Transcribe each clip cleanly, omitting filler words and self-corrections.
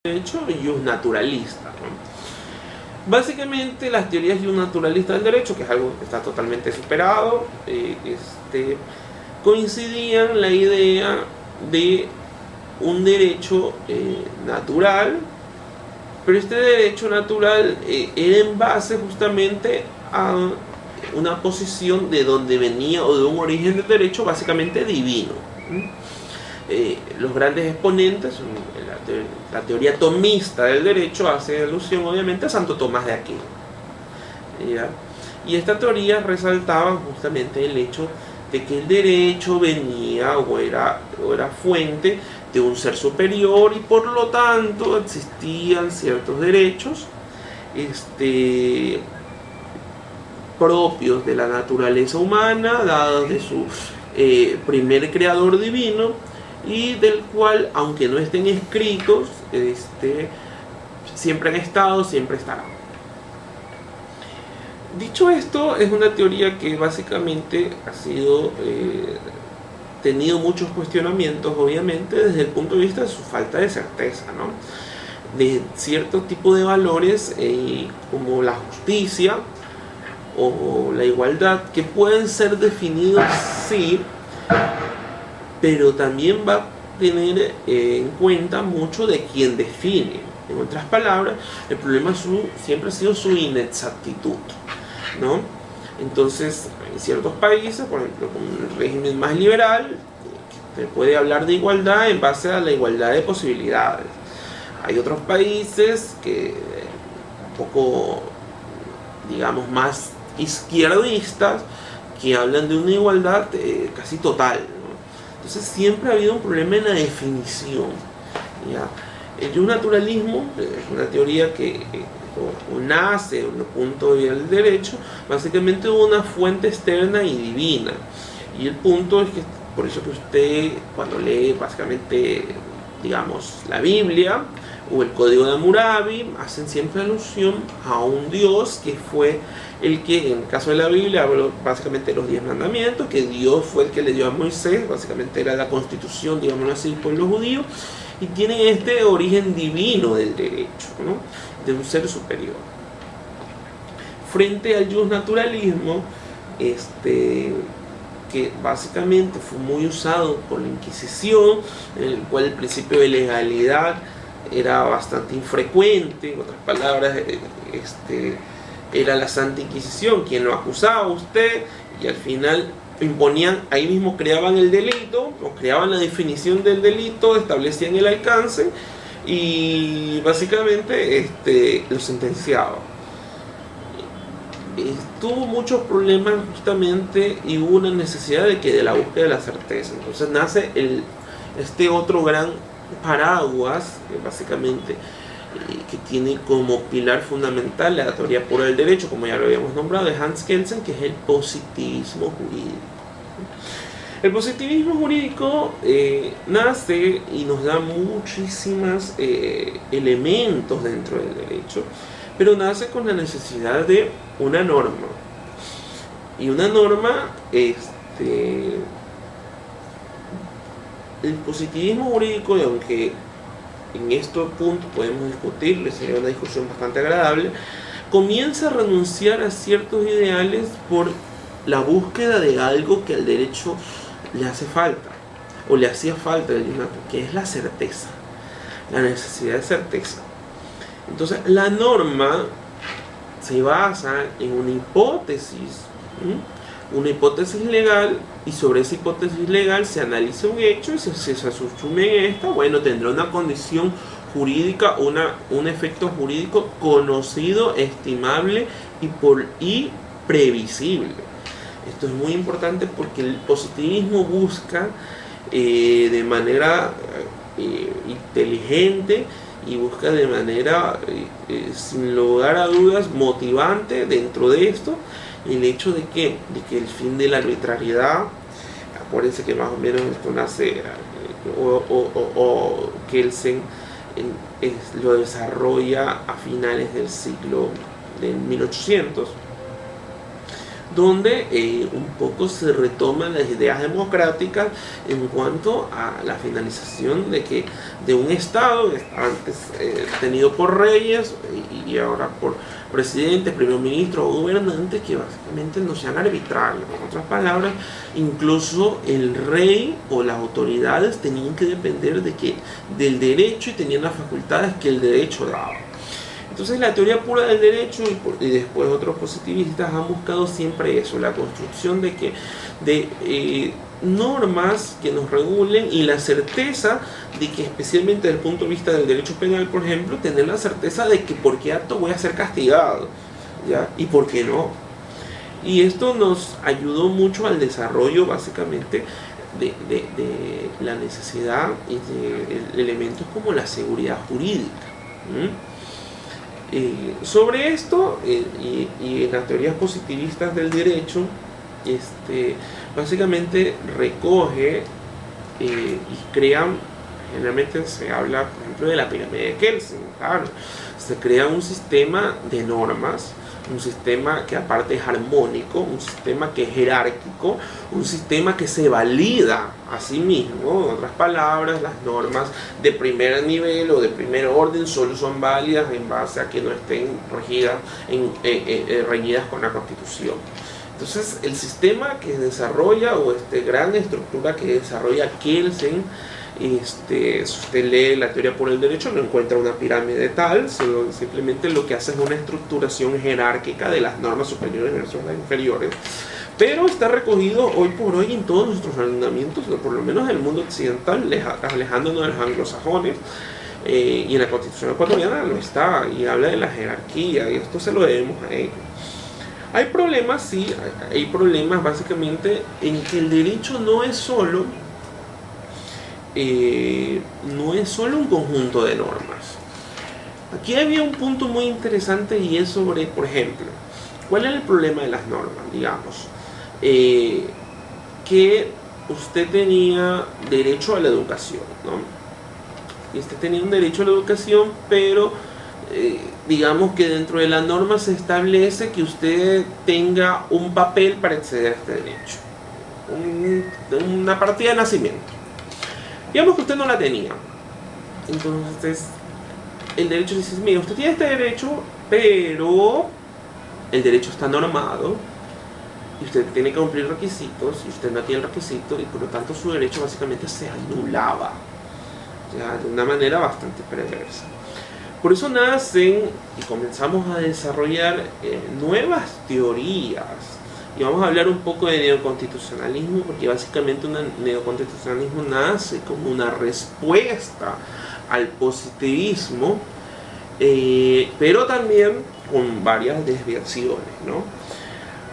derecho justnaturalista, ¿no? Básicamente las teorías justnaturalistas del derecho, que es algo que está totalmente superado, coincidían en la idea de un derecho natural, pero este derecho natural era en base justamente a una posición de donde venía o de un origen del derecho básicamente divino. Los grandes exponentes, la teoría tomista del derecho hace alusión obviamente a Santo Tomás de Aquino, ¿ya? Y esta teoría resaltaba justamente el hecho de que el derecho venía o era fuente de un ser superior y por lo tanto existían ciertos derechos propios de la naturaleza humana, dados de su primer creador divino, y del cual, aunque no estén escritos, siempre han estado, siempre estarán. Dicho esto, es una teoría que básicamente ha sido tenido muchos cuestionamientos, obviamente, desde el punto de vista de su falta de certeza, ¿no? De cierto tipo de valores como la justicia o la igualdad, que pueden ser definidos, sí, pero también va a tener en cuenta mucho de quien define. En otras palabras, el problema siempre ha sido su inexactitud, ¿no? Entonces, en ciertos países, por ejemplo, con el régimen más liberal, se puede hablar de igualdad en base a la igualdad de posibilidades. Hay otros países que un poco, digamos, más izquierdistas, que hablan de una igualdad casi total, ¿no? Entonces siempre ha habido un problema en la definición, ¿ya? El justnaturalismo es una teoría que nace en un punto de vista del derecho, básicamente de una fuente externa y divina. Y el punto es que, por eso que usted, cuando lee básicamente, digamos, la Biblia o el Código de Hammurabi, hacen siempre alusión a un Dios que fue el que, en el caso de la Biblia, habló básicamente de los 10 mandamientos, que Dios fue el que le dio a Moisés, básicamente era la constitución, digámoslo así, del pueblo judío, y tienen este origen divino del derecho, ¿no? De un ser superior. Frente al justnaturalismo, que básicamente fue muy usado por la Inquisición, en el cual el principio de legalidad era bastante infrecuente, en otras palabras, era la Santa Inquisición quien lo acusaba a usted, y al final imponían, ahí mismo creaban el delito, o creaban la definición del delito, establecían el alcance y básicamente lo sentenciaban. Tuvo muchos problemas justamente, y hubo una necesidad de la búsqueda de la certeza. Entonces nace otro gran paraguas, básicamente que tiene como pilar fundamental la teoría pura del derecho, como ya lo habíamos nombrado, de Hans Kelsen, que es el positivismo jurídico. El positivismo jurídico nace y nos da muchísimos elementos dentro del derecho, pero nace con la necesidad de una norma. Y una norma, el positivismo jurídico, y aunque en estos puntos podemos discutirle, sería una discusión bastante agradable, comienza a renunciar a ciertos ideales por la búsqueda de algo que al derecho le hace falta, o le hacía falta, que es la certeza, la necesidad de certeza. Entonces la norma se basa en una hipótesis legal, y sobre esa hipótesis legal se analiza un hecho, y si se asume en esta, bueno, tendrá una condición jurídica, un efecto jurídico conocido, estimable y previsible. Esto es muy importante porque el positivismo busca de manera inteligente, y busca de manera sin lugar a dudas motivante dentro de esto el hecho de que el fin de la arbitrariedad, acuérdense que más o menos esto nace o Kelsen lo desarrolla a finales del siglo de 1800, donde un poco se retoman las ideas democráticas en cuanto a la finalización de un Estado que antes tenido por reyes y ahora por presidentes, primer ministros o gobernantes que básicamente no sean arbitrarios. En otras palabras, incluso el rey o las autoridades tenían que depender del derecho y tenían las facultades que el derecho daba. Entonces la teoría pura del derecho y después otros positivistas han buscado siempre eso, la construcción de normas que nos regulen y la certeza de que, especialmente desde el punto de vista del derecho penal, por ejemplo, tener la certeza de que por qué acto voy a ser castigado, ¿ya? Y por qué no. Y esto nos ayudó mucho al desarrollo básicamente de la necesidad de elementos como la seguridad jurídica. Sobre esto y en las teorías positivistas del derecho, básicamente recoge y crean, generalmente se habla por ejemplo de la pirámide de Kelsen, claro, se crea un sistema de normas, un sistema que aparte es armónico, un sistema que es jerárquico, un sistema que se valida a sí mismo. En otras palabras, las normas de primer nivel o de primer orden solo son válidas en base a que no estén reñidas con la Constitución. Entonces, el sistema que desarrolla, o gran estructura que desarrolla Kelsen, si usted lee la teoría por el derecho, no encuentra una pirámide tal, simplemente lo que hace es una estructuración jerárquica de las normas superiores versus las inferiores, pero está recogido hoy por hoy en todos nuestros ordenamientos, por lo menos en el mundo occidental, alejándonos de los anglosajones, y en la Constitución ecuatoriana lo está, y habla de la jerarquía, y esto se lo debemos a ellos. Hay problemas, sí, hay problemas básicamente en que el derecho no es solo un conjunto de normas. Aquí había un punto muy interesante y es sobre, por ejemplo, ¿cuál es el problema de las normas? Digamos, que usted tenía derecho a la educación, ¿no? Y usted tenía un derecho a la educación, pero digamos que dentro de la norma se establece que usted tenga un papel para acceder a este derecho, una partida de nacimiento. Digamos que usted no la tenía. Entonces, el derecho dice, mira, usted tiene este derecho, pero el derecho está normado y usted tiene que cumplir requisitos y usted no tiene el requisito y por lo tanto su derecho básicamente se anulaba, ya, de una manera bastante perversa. Por eso nacen y comenzamos a desarrollar nuevas teorías. Y vamos a hablar un poco de neoconstitucionalismo, porque básicamente un neoconstitucionalismo nace como una respuesta al positivismo, pero también con varias desviaciones, ¿no?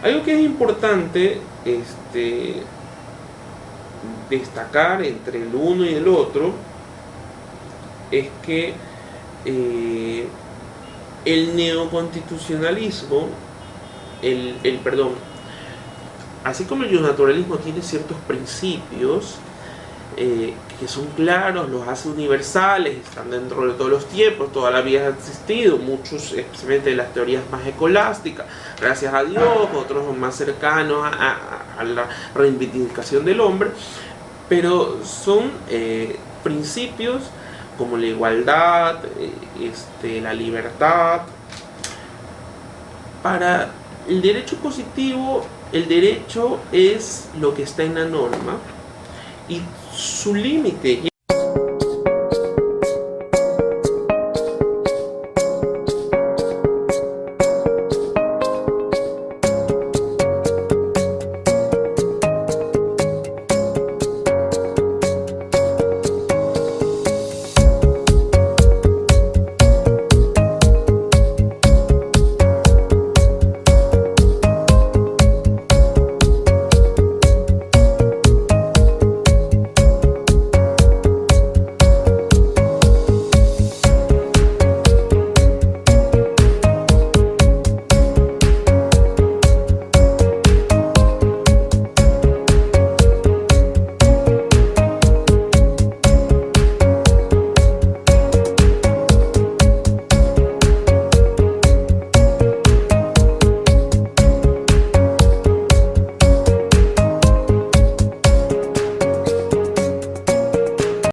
Algo que es importante destacar entre el uno y el otro es que el neoconstitucionalismo, así como el naturalismo tiene ciertos principios que son claros, los hace universales, están dentro de todos los tiempos, toda la vida ha existido, muchos, especialmente de las teorías más escolásticas, gracias a Dios, otros más cercanos a la reivindicación del hombre, pero son principios como la igualdad, la libertad. Para el derecho positivo, el derecho es lo que está en la norma y su límite